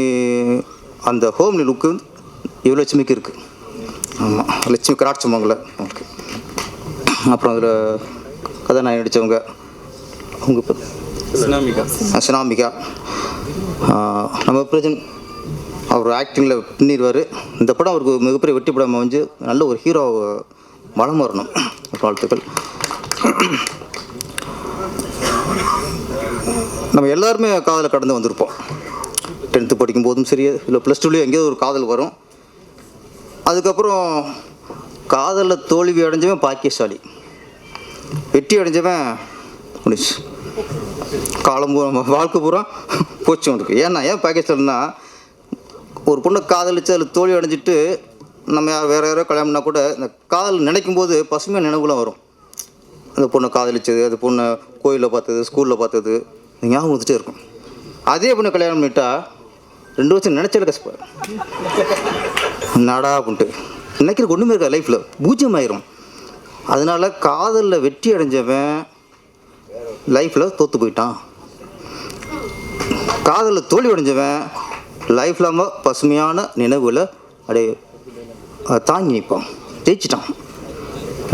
அந்த ஹோம்லி லுக்கு யுவலட்சுமிக்கு இருக்குது. ஆமாம், லட்சுமி கராட்சமாங்கள ஓகே. அப்புறம் அதில் கதாநாயகி நடித்தவங்க அவங்க சினாமிகா. நம்ம பிரஜன் அவர் ஆக்டிங்கில் பின்னிடுவார். இந்த படம் அவருக்கு மிகப்பெரிய வெற்றி படம் அமைஞ்சு நல்ல ஒரு ஹீரோ வளம் வரணும். வாழ்த்துக்கள். நம்ம எல்லாருமே காதலை கடந்து வந்திருப்போம். 10th படிக்கும் போதும் சரி, இல்லை +2 எங்கேயாவது ஒரு காதல் வரும். அதுக்கப்புறம் காதலில் தோல்வி அடைஞ்சவன் பாக்கியசாலி, வெற்றி அடைஞ்சவன் முடிச்சு காலம் பூரா வாழ்க்கை பூரா போச்சு அவனுக்கு. ஏன் பாக்கியசாலின்னா, ஒரு பொண்ணை காதலிச்சு அதில் தோல்வி அடைஞ்சிட்டு நம்ம வேறு யாரோ கல்யாணம் பண்ணால் கூட இந்த காதல் நினைக்கும் போது பசுமையாக நினைவுலாம் வரும். அந்த பொண்ணை காதலிச்சது, அந்த பொண்ணை கோயிலில் பார்த்தது, ஸ்கூலில் பார்த்தது ஞாபகம் வந்துட்டே இருக்கும். அதே பொண்ணை கல்யாணம் பண்ணிட்டா 2 வருஷம் நினச்சால கஷ்டம் நாடா அப்படின்ட்டு நினைக்கிறதுக்கு ஒன்றுமே இருக்கா, லைஃப்பில் பூஜ்ஜியம் ஆயிரும். அதனால் காதலில் வெற்றி அடைஞ்சவன் லைஃப்பில் தோற்று போயிட்டான். காதலில் தோல்வி அடைஞ்சவன் லைஃப் இல்லாமல் பசுமையான நினைவுகளை அப்படியே தாங்கி நிற்பான், ஜெயிச்சிட்டான்.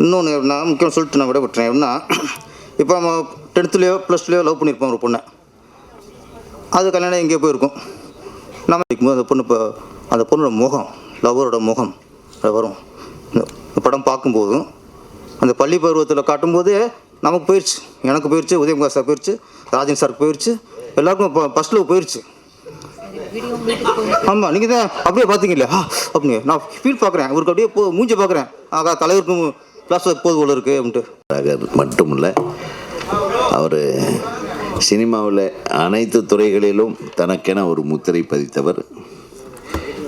இன்னொன்று நான் முக்கியம் சொல்லிட்டு நான் விடப்பட்டேன். எப்படின்னா, இப்போ நம்ம 10th +2 லவ் பண்ணியிருப்போம் ஒரு பொண்ணை, அது கல்யாணம் எங்கேயோ போயிருக்கும். நம்ம இருக்கும்போது அந்த பொண்ணு இப்போ அந்த பொண்ணோட முகம், லவ்வரோட முகம் அது வரும். இந்த படம் பார்க்கும்போதும் அந்த பள்ளி பருவத்தில் காட்டும்போது நமக்கு போயிடுச்சு, எனக்கு போயிடுச்சு, உதயகுமார் சார் போயிடுச்சு, ராஜன் சார் போயிடுச்சு, எல்லாருக்கும் இப்போ ஃபஸ்ட் லவ் போயிடுச்சு. ஆமாம், நீங்கள் தான் அப்படியே பார்த்தீங்க இல்லையா அப்படிங்க. நான் ஃபீல் பார்க்குறேன், அவருக்கு அப்படியே மூஞ்சி பார்க்குறேன். ஆகா, தலைவருக்கும் கிளாஸ் போது போல இருக்குது அப்படின்ட்டு. மட்டும் இல்லை, அவர் சினிமாவில் அனைத்து துறைகளிலும் தனக்கென ஒரு முத்திரை பதித்தவர்.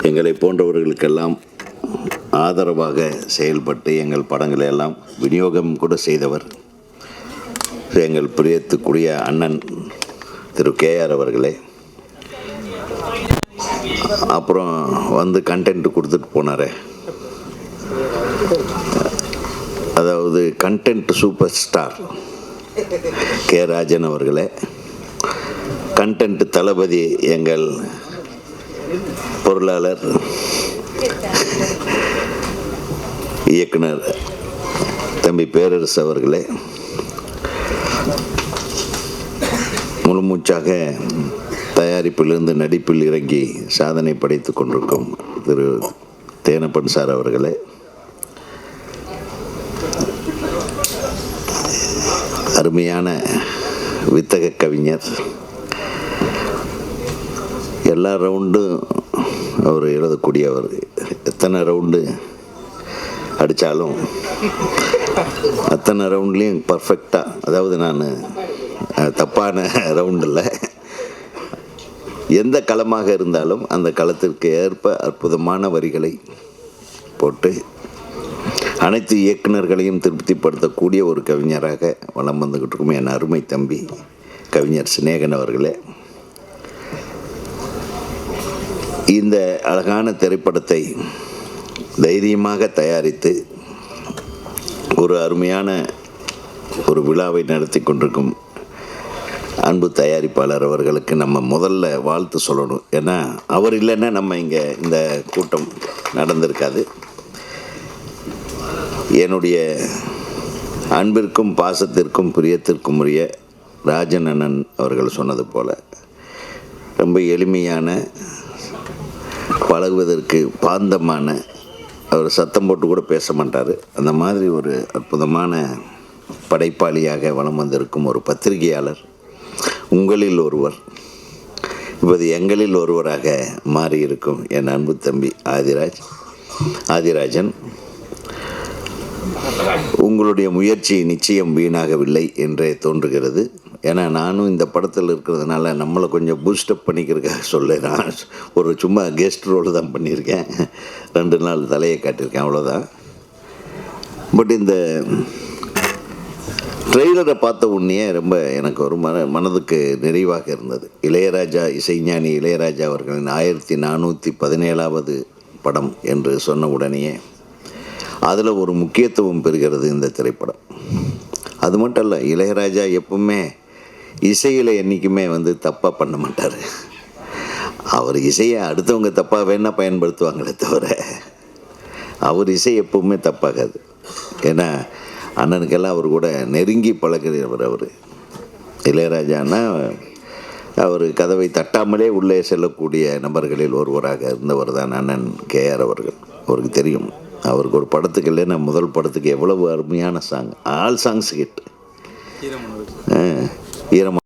எங்களை போன்றவர்களுக்கெல்லாம் ஆதரவாக செயல்பட்டு எங்கள் படங்களை எல்லாம் விநியோகம் கூட செய்தவர். எங்கள் பிரியத்துக்குரிய அண்ணன் திரு KR அவர்களே. அப்புறம் வந்து கண்டென்ட் கொடுத்துட்டு போனார். அதாவது கண்டென்ட் சூப்பர் ஸ்டார் ராஜன் அவர்களே, கண்டென்ட் தளபதி எங்கள் பொருளாளர் இயக்குனர் தம்பி பேரரசு அவர்களே, முழுமூச்சாக தயாரிப்பிலிருந்து நடிப்பில் இறங்கி சாதனை படைத்து கொண்டிருக்கும் திரு தேனப்பன் சார் அவர்களே, அருமையான வித்தக கவிஞர், எல்லா ரவுண்டும் அவர் எழுதக்கூடியவர். எத்தனை ரவுண்டு அடித்தாலும் அத்தனை ரவுண்ட்லேயும் பர்ஃபெக்டாக, அதாவது நான் தப்பான ரவுண்டில் எந்த களமாக இருந்தாலும் அந்த களத்திற்கு ஏற்ப அற்புதமான வரிகளை போட்டு அனைத்து இயக்குநர்களையும் திருப்திப்படுத்தக்கூடிய ஒரு கவிஞராக வலம் வந்துக்கிட்டு இருக்கும் என் அருமை தம்பி கவிஞர் சினேகன் அவர்களே. இந்த அழகான திரைப்படத்தை தைரியமாக தயாரித்து ஒரு அருமையான ஒரு விழாவை நடத்தி கொண்டிருக்கும் அன்பு தயாரிப்பாளர் அவர்களுக்கு நம்ம முதல்ல வாழ்த்து சொல்லணும். ஏன்னா அவர் இல்லைன்னா நம்ம இங்கே இந்த கூட்டம் நடந்திருக்காது. என்னுடைய அன்பிற்கும் பாசத்திற்கும் பிரியத்திற்கும் உரிய ராஜன் அண்ணன் அவர்கள் சொன்னது போல் ரொம்ப எளிமையான, பழகுவதற்கு பாந்தமான, அவர் சத்தம் போட்டு கூட பேச மாட்டார். அந்த மாதிரி ஒரு அற்புதமான படைப்பாளியாக வலம் வந்திருக்கும் ஒரு பத்திரிகையாளர், உங்களில் ஒருவர், இப்போது எங்களில் ஒருவராக மாறியிருக்கும் என் அன்பு தம்பி ஆதிராஜன். உங்களுடைய முயற்சி நிச்சயம் வீணாகவில்லை என்றே தோன்றுகிறது. ஏன்னா நானும் இந்த படத்தில் இருக்கிறதுனால நம்மளை கொஞ்சம் பூஸ்டப் பண்ணிக்கிறதுக்காக சொல்ல, நான் ஒரு சும்மா கெஸ்ட் ரோல் தான் பண்ணியிருக்கேன், 2 நாள் தலையை காட்டியிருக்கேன், அவ்வளோதான். பட் இந்த ட்ரெய்லரை பார்த்த உடனே ரொம்ப எனக்கு ஒரு மனதுக்கு நிறைவாக இருந்தது. இளையராஜா, இசைஞானி இளையராஜா அவர்களின் 1417வது படம் என்று சொன்ன உடனேயே அதில் ஒரு முக்கியத்துவம் பெறுகிறது இந்த திரைப்படம். அது மட்டும் இல்லை, இளையராஜா எப்பவுமே இசையில் என்றைக்குமே தப்பாக பண்ண மாட்டார். அவர் இசையை அடுத்தவங்க தப்பாக வேணால் பயன்படுத்துவாங்களே தவிர அவர் இசை எப்பவுமே தப்பாகாது. ஏன்னா அண்ணனுக்கெல்லாம் அவர் கூட நெருங்கி பழகிறவர். அவர் இளையராஜான்னா அவர் கதவை தட்டாமலே உள்ளே செல்லக்கூடிய நபர்களில் ஒருவராக இருந்தவர் தான் அண்ணன் KR அவர்கள். அவருக்கு தெரியும், அவருக்கு ஒரு படத்துக்கு இல்லைன்னா முதல் படத்துக்கு எவ்வளவு அருமையான சாங், ஆல் சாங்ஸ் ஹிட். ஈரமான